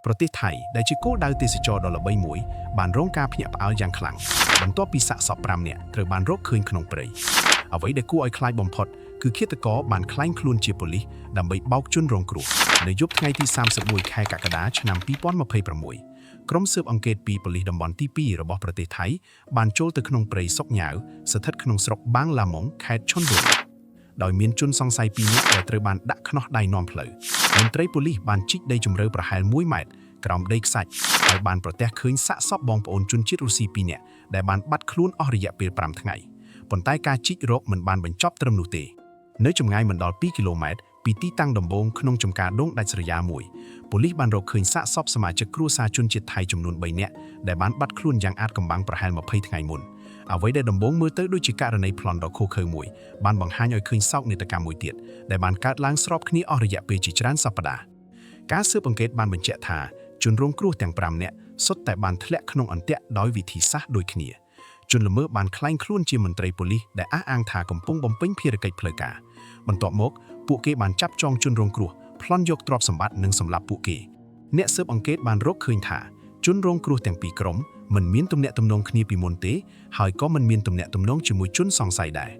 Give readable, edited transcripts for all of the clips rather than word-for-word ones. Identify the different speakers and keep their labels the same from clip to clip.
Speaker 1: ប្រទេសថៃដែលជាគោលដៅទេសចរដ៏ល្បីមួយបានរងការភ្ញាក់ផ្អើលយ៉ាងខ្លាំងបន្ទាប់ពីសាកសព5នាក់ត្រូវបានរកឃើញក្នុងព្រៃអ្វីដែលគួរឲ្យខ្លាចបំផុតគឺឃាតករបានក្លែងខ្លួនជាប៉ូលីសដើម្បីបោកជនរងគ្រោះនៅយប់ថ្ងៃទី31ខែកក្កដាឆ្នាំ2026ក្រុមស៊ើបអង្កេតពីប៉ូលីសតំបន់ទី2របស់ប្រទេសថៃបានចូលទៅក្នុងព្រៃសុកញ៉ាវស្ថិតក្នុងស្រុកបាងឡាម៉ុងខេត្តឈុនបុរីដោយមានជនសង្ស័យ2នាក់ដែលត្រូវបានដាក់ខ្នោះដៃនាំផ្លូវមន្ត្រីប៉ូលីសបានជីកដីជម្រៅប្រហែល1ម៉ែត្រក្រោមដីខ្សាច់ហើយបានប្រទះឃើញសាកសពបងប្អូនជនជាតិរុស្ស៊ី2នាក់ដែលបានបាត់ខ្លួនអស់រយៈពេល5ថ្ងៃប៉ុន្តែការជីករកមិនបានបញ្ចប់ត្រឹមនោះទេនៅចម្ងាយមិនដល់2គីឡូម៉ែត្រពីទីតាំងដំបូងក្នុងចំការដងដាច់ស្រយាលមួយប៉ូលីសបានរកឃើញសាកសពសមាជិកគ្រួសារជនជាតិថៃចំនួន3នាក់ដែលបានបាត់ខ្លួនយ៉ាងអាថ៌កំបាំងប្រហែល20ថ្ងៃមុនអ្វីដែលដំបូងមើលទៅដូចជាករណីប្លន់ដ៏ឃោរឃៅមួយបានបង្ហាញឲ្យឃើញសោកនាដកម្មមួយទៀតដែលបានកើតឡើងស្របគ្នាអស់រយៈពេលជាច្រើនសប្តាហ៍ការស៊ើបអង្កេតបានបញ្ជាក់ថាជនរងគ្រោះទាំង5នាក់សុទ្ធតែបានធ្លាក់ក្នុងអន្ទាក់ដោយវិធីសាស្ត្រដូចគ្នាជនល្មើសបានក្លែងខ្លួនជាមន្ត្រីប៉ូលីសដែលអះអាងថាកំពុងបំពេញភារកិច្ចផ្លូវការបន្ទាប់មកពួកគេបានចាប់ចងជនរងគ្រោះប្លន់យកទ្រព្យសម្បត្តិនិងសម្លាប់ពួកគេអ្នកស៊ើបអង្កេតបានរកឃើញថាជនរងគ្រោះទាំងពីរក្រុមមិនមានទំនាក់ទំនងគ្នាពីមុនទេហើយក៏មិនមានទំនាក់ទំនងជាមួយជនសង្ស័យដែរ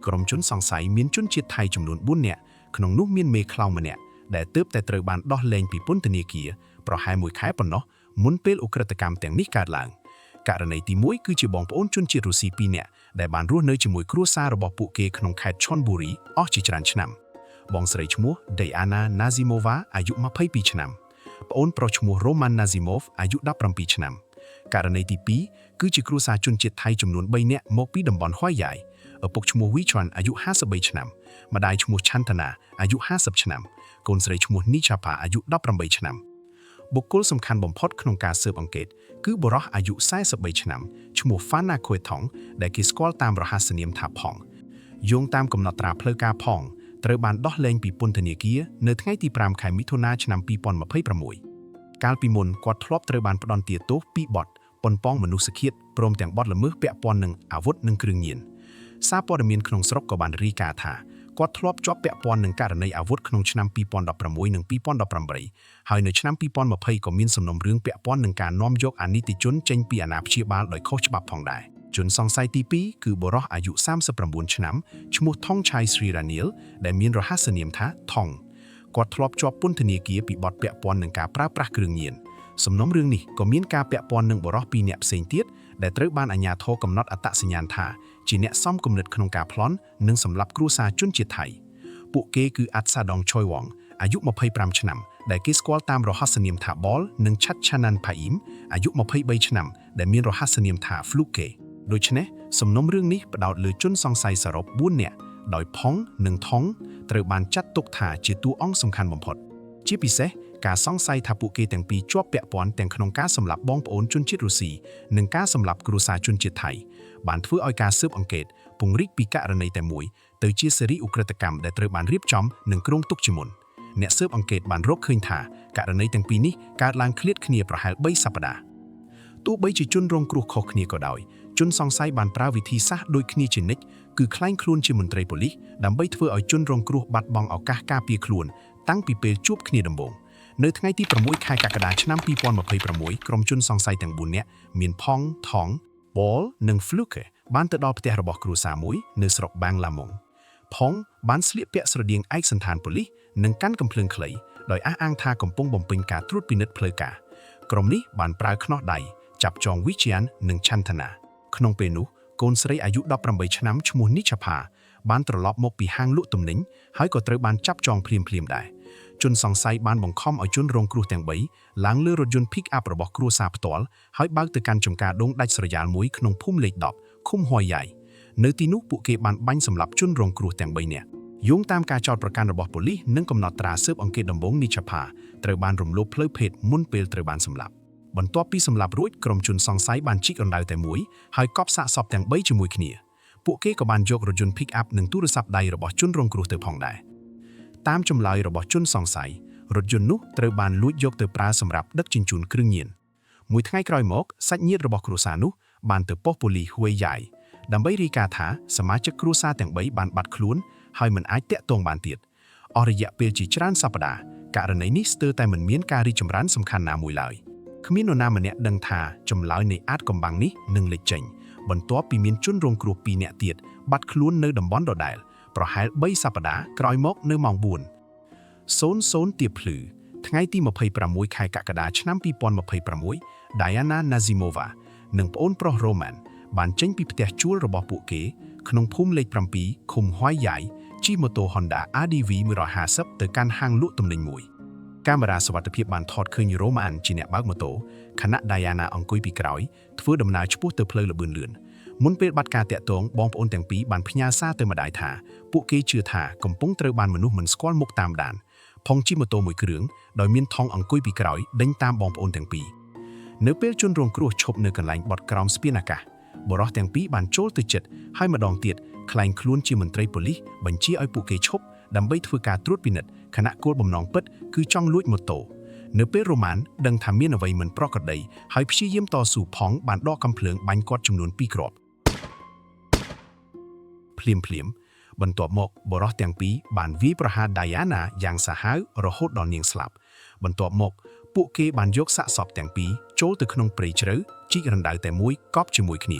Speaker 1: ក្រុមជនសង្ស័យមានជនជាតិថៃចំនួន4នាក់ក្នុងនោះមានមេខ្លោងម្នាក់ដែលទើបតែត្រូវបានដោះលែងពីពន្ធនាគារប្រហែល1ខែប៉ុណ្ណោះមុនពេលឧក្រិដ្ឋកម្មទាំងនេះកើតឡើងករណីទី1គឺជាបងប្អូនជនជាតិរុស្ស៊ី2នាក់ដែលបានរស់នៅជាមួយគ្រួសាររបស់ពួកគេក្នុងខេត្តឈុនបុរីអស់ជាច្រើនឆ្នាំបងស្រីឈ្មោះ Diana Nazimova អាយុ22ឆ្នាំប្អូនប្រុសឈ្មោះ Roman Nazimov អាយុ17ឆ្នាំករណីទី2គឺជាគ្រួសារជនជាតិថៃចំនួន3នាក់មកពីតំបន់ហួយយ៉ៃឪពុកឈ្មោះ Wichuan អាយុ53ឆ្នាំម្ដាយឈ្មោះ Chantana អាយុ50ឆ្នាំកូនស្រីឈ្មោះ Nichapa អាយុ18ឆ្នាំបុគ្គលសំខាន់បំផុតក្នុងការស៊ើបអង្កេតគឺបុរសអាយុ43ឆ្នាំឈ្មោះ Phana Khoethong ដែលគេស្គាល់តាមរហស្សនាមថាផងយោងតាមកំណត់ត្រាផ្លូវការផងត្រូវបានដោះលែងពីពន្ធនាគារនៅថ្ងៃទី5ខែមិថុនាឆ្នាំ2026កាលពីមុនគាត់ធ្លាប់ត្រូវបានផ្ដន្ទាទោសពីបទប៉ុនប៉ងមនុស្សឃាតព្រមទាំងបទល្មើសពាក់ព័ន្ធនឹងអាវុធនិងគ្រឿងញៀនសារព័ត៌មានក្នុងស្រុកក៏បានរាយការណ៍ថាគាត់ធ្លាប់ជាប់ពាក់ព័ន្ធនឹងករណីអាវុធក្នុងឆ្នាំ2016និង2018ហើយនៅឆ្នាំ2020ក៏មានសំណុំរឿងពាក់ព័ន្ធនឹងការនាំយកអនីតិជនចេញពីអាណាព្យាបាលដោយខុសច្បាប់ផងដែរជនសង្ស័យទី2គឺបុរសអាយុ39ឆ្នាំឈ្មោះ Thongchai Sriraniel ដែលមានរហស្សនាមថា Thong គាត់ធ្លាប់ជាប់ពន្ធនាគារពីបទពាក់ព័ន្ធនឹងការប្រើប្រាស់គ្រឿងញៀនសំណុំរឿងនេះក៏មានការពាក់ព័ន្ធនឹងបុរស2នាក់ផ្សេងទៀតដែលត្រូវបានអាជ្ញាធរកំណត់អត្តសញ្ញាណថាជាអ្នកសំគំនិតក្នុងការប្លន់និងសម្លាប់គ្រួសារជនជាតិថៃពួកគេគឺ Atsadong Choiwong អាយុ25ឆ្នាំដែលគេស្គាល់តាមរហស្សនាមថា Bol និង Chatchanan Phaim អាយុ23ឆ្នាំដែលមានរហស្សនាមថា Fluke ដូច្នេះសំណុំរឿងនេះផ្ដោតលើជនសង្ស័យសរុប4នាក់ដោយ Phong និង Thong ត្រូវបានចាត់ទុកថាជាតួអង្គសំខាន់បំផុតជាពិសេសការសង្ស័យថាពួកគេទាំងពីរជាប់ពាក់ព័ន្ធទាំងក្នុងការសម្លាប់បងប្អូនជនជាតិរុស្ស៊ីនិងការសម្លាប់គ្រួសារជនជាតិថៃបានធ្វើឲ្យការស៊ើបអង្កេតពង្រីកពីករណីតែមួយទៅជាស៊េរីឧក្រិដ្ឋកម្មដែលត្រូវបានរៀបចំនិងគ្រោងទុកជាមុនអ្នកស៊ើបអង្កេតបានរកឃើញថាករណីទាំងពីរនេះកើតឡើងឃ្លាតគ្នាប្រហែល3សប្តាហ៍ទោះបីជាជនរងគ្រោះខុសគ្នាក៏ដោយជនសង្ស័យបានប្រើវិធីសាស្ត្រដូចគ្នាជានិច្ចគឺក្លែងខ្លួនជាមន្ត្រីប៉ូលីសដើម្បីធ្វើឲ្យជនរងគ្រោះបាត់បង់ឱកាសការពារខ្លួនតាំងពីពេលជួបគ្នាដំបូងនៅថ្ងៃទី6ខែកក្កដាឆ្នាំ2026ក្រុមជនសង្ស័យទាំង4នាក់មាន Phong, Thong, Bol និង Fluke បានទៅដល់ផ្ទះរបស់គ្រួសារមួយនៅស្រុកបាងឡាម៉ុង Phong បានស្លៀកពាក់ស្រដៀងឯកសណ្ឋានប៉ូលីសនិងកាន់កាំភ្លើងខ្លីដោយអះអាងថាកំពុងបំពេញការត្រួតពិនិត្យផ្លូវការក្រុមនេះបានប្រើខ្នោះដៃចាប់ចង Wichian និង Chantana ក្នុងពេលនោះកូនស្រីអាយុ18ឆ្នាំឈ្មោះ Nichapa បានត្រឡប់មកពីហាងលក់ទំនិញហើយក៏ត្រូវបានចាប់ចងភ្លាមៗដែរជនសង្ស័យបានបង្ខំឲ្យជនរងគ្រោះទាំង3ឡើងលើរថយន្ត pick-up របស់គ្រួសារផ្ទាល់ហើយបើកទៅកាន់ចំការដងដាច់ស្រយាលមួយក្នុងភូមិលេខ10ឃុំហួយយ៉ៃនៅទីនោះពួកគេបានបាញ់សម្លាប់ជនរងគ្រោះទាំង3នាក់យោងតាមការចោទប្រកាន់របស់ប៉ូលីសនិងកំណត់ត្រាស៊ើបអង្កេតដំបូង Nichapa ត្រូវបានរំលោភផ្លូវភេទមុនពេលត្រូវបានសម្លាប់បន្ទាប់ពីសម្លាប់រួចក្រុមជនសង្ស័យបានជីករណ្ដៅតែមួយហើយកប់សាកសពទាំង3ជាមួយគ្នាពួកគេក៏បានយករថយន្ត pick-up និងទូរស័ព្ទដៃរបស់ជនរងគ្រោះទៅផងដែរតាមចម្លើយរបស់ជនសង្ស័យរថយន្តនោះត្រូវបានលួចយកទៅប្រើសម្រាប់ដឹកជញ្ជូនគ្រឿងញៀនមួយថ្ងៃក្រោយមកសាច់ញាតិរបស់គ្រួសារនោះបានទៅប៉ុស្តិ៍ប៉ូលីសហួយយ៉ៃដើម្បីរាយការណ៍ថាសមាជិកគ្រួសារទាំង3បានបាត់ខ្លួនហើយមិនអាចតាក់ទងបានទៀតអស់រយៈពេលជាច្រើនសប្តាហ៍ ករណីនេះស្ទើរតែមិនមានការរីកចម្រើនសំខាន់ណាមួយឡើយគ្មាននរណាម្នាក់ដឹងថាចម្លើយនៃអាតកំបាំងនេះនឹងលេចចេញបន្ទាប់ពីមានជនរងគ្រោះ2នាក់ទៀតបាត់ខ្លួននៅតំបន់ដដែលប្រហែល3សប្តាហ៍ក្រោយមកនៅម៉ោង4:00ទៀបភ្លឺថ្ងៃទី26ខែកក្កដាឆ្នាំ2026 Diana Nazimova និងប្អូនប្រុស Roman បានចេញពីផ្ទះជួលរបស់ពួកគេក្នុងភូមិលេខ7ឃុំហួយយ៉ៃជិះម៉ូតូ Honda RDV 150ទៅកាន់ហាងលក់ទំនិញមួយកាមេរ៉ាសុវត្ថិភាពបានថតឃើញ Roman ជាអ្នកបើកម៉ូតូខណៈ Diana អង្គុយពីក្រោយធ្វើដំណើរឆ្ពោះទៅផ្លូវល្បឿនលឿនមុនពេលបាត់ការតាក់ទងបងប្អូនទាំងពីរបានផ្ញើសារទៅម្ដាយថាពួកគេជឿថាកំពុងត្រូវបានមនុស្សមិនស្គាល់មុខតាមដានផងជិះម៉ូតូមួយគ្រឿងដោយមានថងអង្គុយពីក្រោយដេញតាមបងប្អូនទាំងពីរនៅពេលជនរងគ្រោះឈប់នៅកន្លែងបត់ក្រោមស្ពានអាកាសបរិសុទ្ធទាំងពីរបានចូលទៅជិតហើយម្ដងទៀតក្លែងខ្លួនជាមន្ត្រីប៉ូលីសបញ្ជាឲ្យពួកគេឈប់ដើម្បីធ្វើការត្រួតពិនិត្យខណៈគោលបំណងពិតគឺចង់លួចម៉ូតូនៅពេលរ៉ូម៉ានដឹងថាមានអ្វីមិនប្រក្រតីហើយព្យាយាមតស៊ូផងបានដកកាំភ្លើងបាញ់គាត់ចំនួន2គ្រាប់ភ្លាមបន្ទាប់មកបរិសុទ្ធទាំងពីរបានវាយប្រហារ Diana យ៉ាងសាហាវរហូតដល់នាងស្លាប់បន្ទាប់មកពួកគេបានយកសាកសពទាំងពីរចូលទៅក្នុងព្រៃជ្រៅជីករណ្ដៅតែមួយកប់ជាមួយគ្នា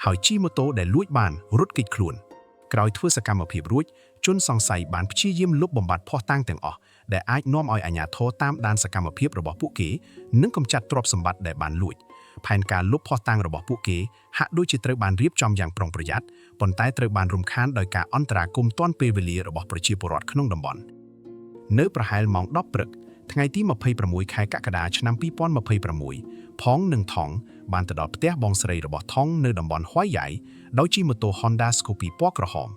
Speaker 1: ហើយជិះម៉ូតូដែលលួចបានរត់គេចខ្លួនក្រោយធ្វើសកម្មភាពរួចជនសង្ស័យបានព្យាយាមលុបបំបាត់ភស្តុតាងទាំងអស់ដែលអាចនាំឲ្យអាជ្ញាធរតាមដានសកម្មភាពរបស់ពួកគេនិងកម្ចាត់ទ្រព្យសម្បត្តិដែលបានលួចផែនការលុបភស្តុតាងរបស់ពួកគេហាក់ដូចជាត្រូវបានរៀបចំយ៉ាងប្រុងប្រយ័ត្នប៉ុន្តែត្រូវបានរំខានដោយការអន្តរាគមន៍ទាន់ពេលវេលារបស់ប្រជាពលរដ្ឋក្នុងតំបន់នៅប្រហែលម៉ោង10ព្រឹកថ្ងៃទី26ខែកក្កដាឆ្នាំ2026ផងនិងថងបានទៅដល់ផ្ទះបងស្រីរបស់ថងនៅតំបន់ហួយយ៉ៃដោយជិះម៉ូតូ Honda Scoopy ពណ៌ក្រហម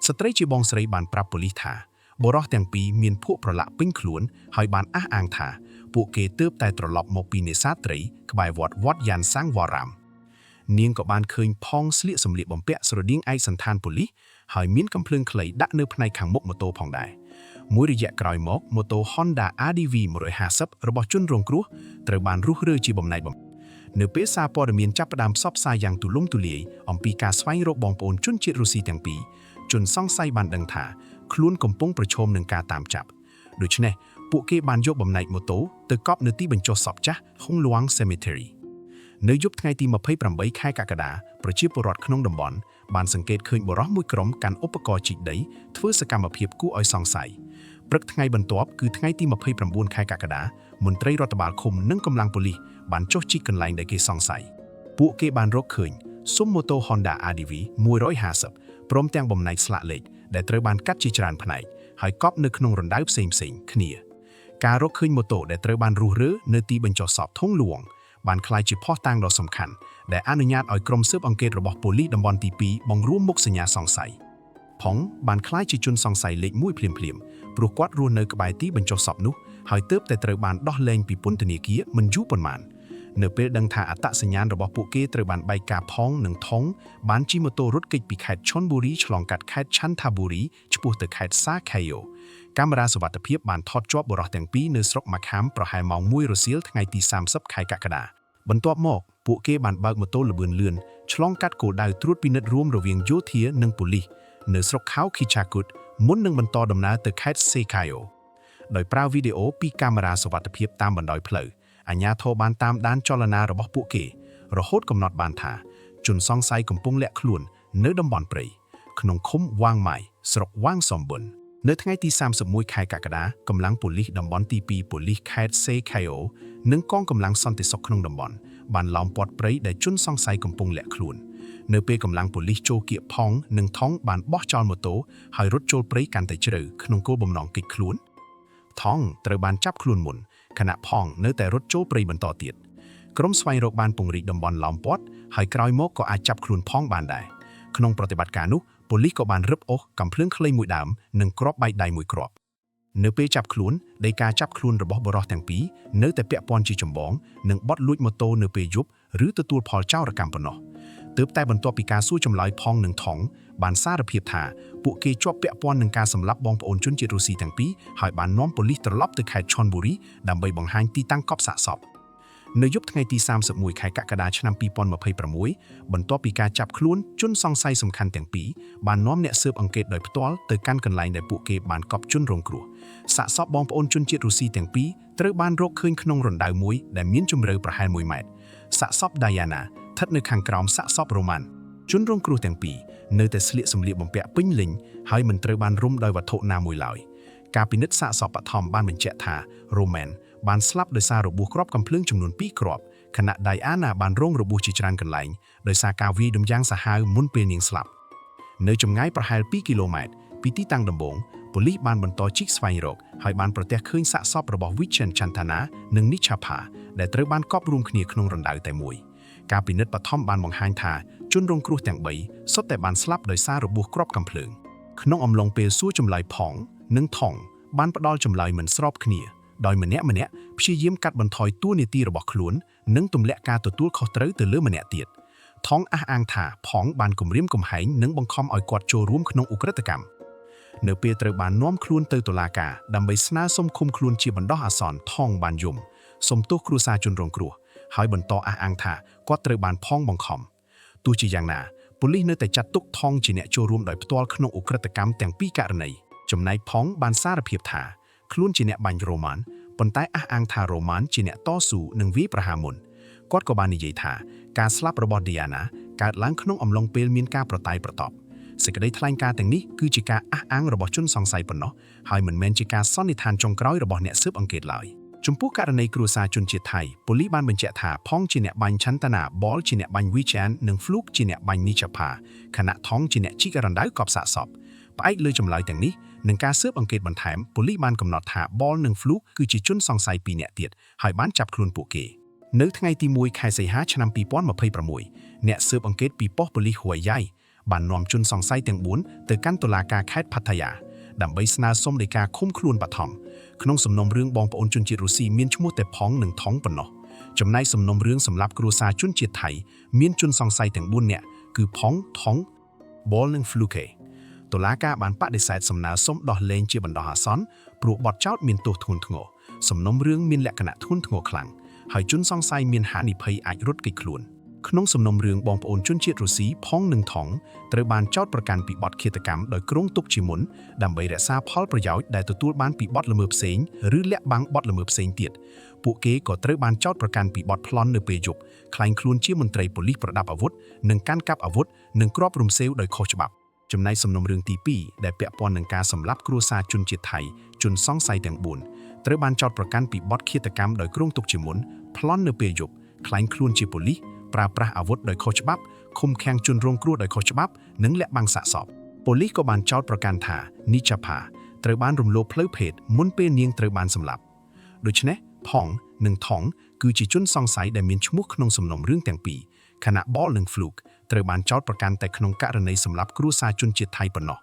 Speaker 1: ស្ត្រីជាបងស្រីបានប្រាប់ប៉ូលីសថាបុរសទាំងពីរមានភក់ប្រឡាក់ពេញខ្លួនហើយបានអះអាងថាពួកគេទើបតែត្រឡប់មកពីនេសាទត្រីក្បែរវត្តយ៉ានសាំងវ៉ារ៉ាមនាងក៏បានឃើញផងស្លៀកសម្លៀកបំពាក់ស្រដៀងឯកសណ្ឋានប៉ូលីសហើយមានកាំភ្លើងខ្លីដាក់នៅផ្នែកខាងមុខម៉ូតូផងដែរមួយរយៈក្រោយមកម៉ូតូ Honda RDV 150របស់ជនរងគ្រោះត្រូវបានរុះរើជាបំណែកនៅពេលសារព័ត៌មានចាប់ផ្ដើមផ្សព្វផ្សាយយ៉ាងទូលំទូលាយអំពីការស្វែងរកបងប្អូនជនជាតិរុស្ស៊ីទាំងពីរជនសង្ស័យបានដឹងថាខ្លួនកំពុងប្រឈមនឹងការតាមចាប់ដូច្នេះពួកគេបានយកបំណែកម៉ូតូទៅកប់នៅទីបញ្ចុះសពចាស់ Hong Luang Cemetery នៅយប់ថ្ងៃទី28ខែកក្កដាប្រជាពលរដ្ឋក្នុងតំបន់បានសង្កេតឃើញបុរសមួយក្រុមកាន់ឧបករណ៍ជីកដីធ្វើសកម្មភាពគួរឲ្យសង្ស័យព្រឹកថ្ងៃបន្ទាប់គឺថ្ងៃទី29ខែកក្កដាមន្ត្រីរដ្ឋបាលឃុំនិងកម្លាំងប៉ូលីសបានចុះជីកកន្លែងដែលគេសង្ស័យពួកគេបានរកឃើញស៊ុំម៉ូតូ Honda RDV 150ព្រមទាំងបំណែកស្លាកលេខដែលត្រូវបានកាត់ជាច្រើនផ្នែកហើយកប់នៅក្នុងរណ្ដៅផ្សេងៗគ្នាការរកឃើញម៉ូតូដែលត្រូវបានរុះរើនៅទីបញ្ចុះសព Hong Luang បានក្លាយជាភស្តុតាងដ៏សំខាន់ដែលអនុញ្ញាតឲ្យក្រុមស៊ើបអង្កេតរបស់ប៉ូលីសតំបន់ទី2បង្រួមមុខសញ្ញាសង្ស័យផងបានក្លាយជាជនសង្ស័យលេខ1ភ្លាមព្រោះគាត់រស់នៅក្បែរទីបញ្ចុះសពនោះហើយទើបតែត្រូវបានដោះលែងពីពន្ធនាគារមិនយូរប៉ុន្មាននៅពេលដឹងថាអត្តសញ្ញាណរបស់ពួកគេត្រូវបានបែកការផងនិងថងបានជិះម៉ូតូរត់គេចពីខេត្តឈុនបូរីឆ្លងកាត់ខេត្តឆាន់ថាបូរីឆ្ពោះទៅខេត្តសាខេយ៉ូកាមេរ៉ាសុវត្ថិភាពបានថតជាប់បុរសទាំងពីរនៅស្រុកម៉ាខាមប្រហែលម៉ោង1រសៀលថ្ងៃទី30ខែកក្កដាបន្ទាប់មកពួកគេបានបើកម៉ូតូល្បឿនលឿនឆ្លងកាត់គោលដៅត្រួតពិនិត្យរួមរវាងយោធានិងប៉ូលីសនៅស្រុកខៅខីឆាគុតមុននឹងបន្តដំណើរទៅខេត្តសេខាយ៉ូដោយប្រើវីដេអូពីកាមេរ៉ាសុវត្ថិភាពតាមបណ្ដោយផ្លូវអាជ្ញាធរបានតាមដានចលនារបស់ពួកគេរហូតកំណត់បានថាជនសង្ស័យកំពុងលាក់ខ្លួននៅតំបន់ព្រៃក្នុងឃុំវ៉ាងម៉ៃស្រុកវ៉ាងសំប៊ុននៅថ្ងៃទី31ខែកក្កដាកម្លាំងប៉ូលីសតំបន់ទី2ប៉ូលីសខេត្តសេខាយ៉ូនិងកងកម្លាំងសន្តិសុខក្នុងតំបន់បានឡោមព័ទ្ធព្រៃដែលជនសង្ស័យកំពុងលាក់ខ្លួននៅពេលកម្លាំងប៉ូលីសចូលគៀកផងនិងថងបានបោះចោលម៉ូតូហើយរត់ចូលព្រៃកាន់តែជ្រៅក្នុងគោលបំណងគេចខ្លួនថងត្រូវបានចាប់ខ្លួនមុនខណៈផងនៅតែរត់ចូលព្រៃបន្តទៀតក្រុមស្វែងរកបានពង្រីកតំបន់ឡោមព័ទ្ធហើយក្រោយមកក៏អាចចាប់ខ្លួនផងបានដែរក្នុងប្រតិបត្តិការនោះប៉ូលីសក៏បានរឹបអូសកាំភ្លើងខ្លីមួយដើមនិងគ្រាប់បែកដៃមួយគ្រាប់នៅពេលចាប់ខ្លួនដីកាចាប់ខ្លួនរបស់បុរសទាំងពីរនៅតែពាក់ព័ន្ធជាចម្បងនិងបទលួចម៉ូតូនៅពេលយប់ឬទទួលផលចោរកម្មប៉ុណ្ណោះទើបតែបន្ទាប់ពីការសួរចម្លើយផងនិងថងបានសារភាពថាពួកគេជាប់ពាក់ព័ន្ធនឹងការសម្លាប់បងប្អូនជនជាតិរុស្ស៊ីទាំងពីរហើយបាននាំប៉ូលីសត្រឡប់ទៅខេត្តឆុនបូរីដើម្បីបង្ហាញទីតាំងកប់សាកសព នៅយប់ថ្ងៃទី31ខែកក្កដាឆ្នាំ2026បន្ទាប់ពីការចាប់ខ្លួនជនសង្ស័យសំខាន់ទាំងពីរបាននាំអ្នកស៊ើបអង្កេតដោយផ្ទាល់ទៅកាន់កន្លែងដែលពួកគេបានកប់ជនរងគ្រោះសាកសពបងប្អូនជនជាតិរុស្ស៊ីទាំងពីរត្រូវបានរកឃើញក្នុងរណ្ដៅមួយដែលមានជម្រៅប្រហែល1ម៉ែត្រសាកសព Diana ស្ថិតនៅខាងក្រោមសាកសព Roman ជនរងគ្រោះទាំងពីរនៅតែស្លៀកសម្លៀកបំពាក់ពេញលេញហើយមិនត្រូវបានរុំដោយវត្ថុណាមួយឡើយការពិនិត្យសាកសពបឋមបានបញ្ជាក់ថា Roman បានស្លាប់ដោយសាររបួសគ្រាប់កាំភ្លើងចំនួន2គ្រាប់ខណៈ Diana បានរងរបួសជាច្រើនកន្លែងដោយសារការវាយដំយ៉ាងសាហាវមុនពេលនាងស្លាប់នៅចម្ងាយប្រហែល2គីឡូម៉ែត្រពីទីតាំងដំបូងប៉ូលីសបានបន្តជីកស្វែងរកហើយបានប្រទះឃើញសាកសពរបស់ Vichen Chantana និង Nichapa ដែលត្រូវបានកប់រួមគ្នាក្នុងរណ្ដៅតែមួយការពិនិត្យបឋមបានបង្ហាញថាជនរងគ្រោះទាំង3សុទ្ធតែបានស្លាប់ដោយសាររបួសគ្រាប់កាំភ្លើងក្នុងអំឡុងពេលសួរចម្លើយផងនិងថងបានផ្ដល់ចម្លើយមិនស្របគ្នាដោយម្នាក់ព្យាយាមកាត់បន្ថយតួនាទីរបស់ខ្លួននិងទម្លាក់ការទទួលខុសត្រូវទៅលើម្នាក់ទៀតថងអះអាងថាផងបានគំរាមកំហែងនិងបង្ខំឲ្យគាត់ចូលរួមក្នុងឧក្រិដ្ឋកម្មនៅពេលត្រូវបាននាំខ្លួនទៅតុលាការដើម្បីស្នើសុំឃុំខ្លួនជាបណ្ដោះអាសន្នថងបានយំសុំទោសគ្រួសារជនរងគ្រោះហើយបន្តអះអាងថាគាត់ត្រូវបានផងបង្ខំទោះជាយ៉ាងណាប៉ូលីសនៅតែចាត់ទុកថងជាអ្នកចូលរួមដោយផ្ទាល់ក្នុងឧក្រិដ្ឋកម្មទាំងពីរករណីចំណែកផងបានសារភាពថាខ្លួនជាអ្នកបាញ់ Roman ប៉ុន្តែអះអាងថា Roman ជាអ្នកតស៊ូនិងវាយប្រហារមុនគាត់ក៏បាននិយាយថាការស្លាប់របស់ Diana កើតឡើងក្នុងអំឡុងពេលមានការប្រតែយប្រតប់សេចក្តីថ្លែងការណ៍ទាំងនេះគឺជាការអះអាងរបស់ជនសង្ស័យប៉ុណ្ណោះហើយមិនមែនជាការសន្និដ្ឋានចុងក្រោយរបស់អ្នកស៊ើបអង្កេតឡើយចំពោះករណីគ្រួសារជនជាតិថៃប៉ូលីសបានបញ្ជាក់ថាផងជាអ្នកបាញ់ Chantana បលជាអ្នកបាញ់ Vichen និង Fluke ជាអ្នកបាញ់ Nichapa ខណៈថងជាអ្នកជីករណ្ដៅកប់សាកសពផ្អែកលើចម្លើយទាំងនេះនិងការស៊ើបអង្កេតបន្ថែមប៉ូលីសបានកំណត់ថាបលនិង Fluke គឺជាជនសង្ស័យ2នាក់ទៀតហើយបានចាប់ខ្លួនពួកគេនៅថ្ងៃទី1ខែសីហាឆ្នាំ2026អ្នកស៊ើបអង្កេតពីប៉ុស្តិ៍ប៉ូលីសហួយយ៉ៃបាននាំជនសង្ស័យទាំង4ទៅកាន់តុលាការខេត្តផាតាយាដើម្បីស្នើសុំដីកាឃុំខ្លួនបឋមក្នុងសំណុំរឿងបងប្អូនជនជាតិរុស្ស៊ីមានឈ្មោះតែផងនិងថងប៉ុណ្ណោះចំណែកសំណុំរឿងសម្រាប់គ្រួសារជនជាតិថៃមានជនសង្ស័យទាំង4នាក់គឺផងថងបលនិង Fluke តុលាការបានបដិសេធសំណើសុំដោះលែងជាបណ្ដោះអាសន្នព្រោះបទចោទមានទោសធ្ងន់ធ្ងរសំណុំរឿងមានលក្ខណៈធ្ងន់ធ្ងរខ្លាំងហើយជនសង្ស័យមានហានិភ័យអាចរត់គេចខ្លួនក្នុងសំណុំរឿងបងប្អូនជនជាតិរុស្ស៊ីផងនិងថងត្រូវបានចោទប្រកាន់ពីបទឃាតកម្មដោយគ្រោងទុកជាមុនដើម្បីរក្សាផលប្រយោជន៍ដែលទទួលបានពីបទល្មើសផ្សេងឬលាក់បាំងបទល្មើសផ្សេងទៀតពួកគេក៏ត្រូវបានចោទប្រកាន់ពីបទប្លន់នៅពេលយប់ក្លែងខ្លួនជាមន្ត្រីប៉ូលីសប្រដាប់អាវុធនិងកាន់កាប់អាវុធនិងគ្រាប់រំសេវដោយខុសច្បាប់ចំណែកសំណុំរឿងទី2ដែលពាក់ព័ន្ធនឹងការសម្លាប់គ្រួសារជនជាតិថៃជនសង្ស័យទាំង4ត្រូវបានចោទប្រកាន់ពីបទឃាតកម្មដោយគ្រោងទុកជាមុនប្លន់នៅពេលយប់ក្លែងខ្លួនជាប៉ូលីសប្រើប្រាស់អាវុធដោយខុសច្បាប់ឃុំឃាំងជនរងគ្រោះដោយខុសច្បាប់និងលាក់បាំងសាកសពប៉ូលីសក៏បានចោទប្រកាន់ថា Nichapa ត្រូវបានរំលោភផ្លូវភេទមុនពេលនាងត្រូវបានសម្លាប់ដូច្នេះផងនិងថងគឺជាជនសង្ស័យដែលមានឈ្មោះក្នុងសំណុំរឿងទាំងពីរខណៈបលនិង Fluke ត្រូវបានចោទប្រកាន់តែក្នុងករណីសម្លាប់គ្រួសារជនជាតិថៃប៉ុណ្ណោះ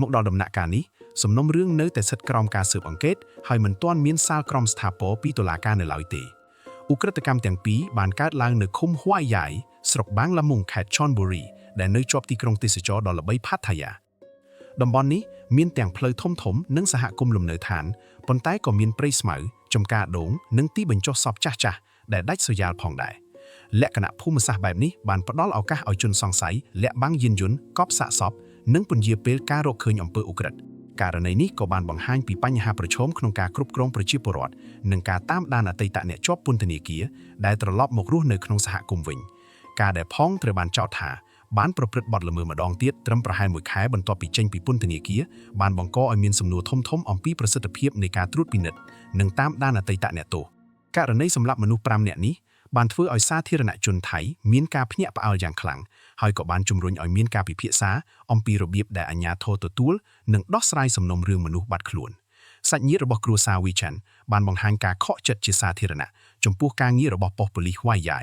Speaker 1: មកដល់ដំណាក់កាលនេះសំណុំរឿងនៅតែស្ថិតក្រោមការស៊ើបអង្កេតហើយមិនទាន់មានសាលក្រមស្ថាពរពីតុលាការនៅឡើយទេឧក្រិដ្ឋកម្មទាំងពីរបានកើតឡើងនៅឃុំហួយយ៉ៃស្រុកបាងឡាមុងខេត្ត Chonburi ដែលនៅជាប់ទីក្រុងទេសចរណ៍ដ៏ល្បីផាតាយាតំបន់នេះមានទាំងផ្លូវធំៗនិងសហគមន៍លំនៅឋានប៉ុន្តែក៏មានព្រៃស្មៅចំការដូងនិងទីបញ្ចុះសពចាស់ៗដែលដាច់ស្រយាលផងដែរលក្ខណៈភូមិសាស្ត្របែបនេះបានផ្ដល់ឱកាសឲ្យជនសង្ស័យលាក់បាំងយានយន្តកប់សាកសពនិងពន្យាពេលការរកឃើញអំពើឧក្រិដ្ឋករណីនេះក៏បានបង្ហាញពីបញ្ហាប្រឈមក្នុងការគ្រប់គ្រងប្រជាពលរដ្ឋនិងការតាមដានអតីតអ្នកជាប់ពន្ធនាគារដែលត្រឡប់មករស់នៅក្នុងសហគមន៍វិញការដែលផងត្រូវបានចោទថាបានប្រព្រឹត្តបទល្មើសម្ដងទៀតត្រឹមប្រហែល1ខែបន្ទាប់ពីចេញពីពន្ធនាគារបានបង្កឲ្យមានសំណួរធំៗអំពីប្រសិទ្ធភាពនៃការត្រួតពិនិត្យនិងតាមដានអតីតអ្នកទោសករណីសម្លាប់មនុស្ស5នាក់នេះបានធ្វើឲ្យសាធារណជនថៃមានការភ្ញាក់ផ្អើលយ៉ាងខ្លាំងហើយក៏បានជំរុញឲ្យមានការពិភាក្សាអំពីរបៀបដែលអាជ្ញាធរទទួលនិងដោះស្រាយសំណុំរឿងមនុស្សបាត់ខ្លួនសាច់ញាតិរបស់គ្រួសារ Vichen បានបង្ហាញការខកចិត្តជាសាធារណៈចំពោះការងាររបស់ប៉ុស្តិ៍ប៉ូលីសហួយយ៉ៃ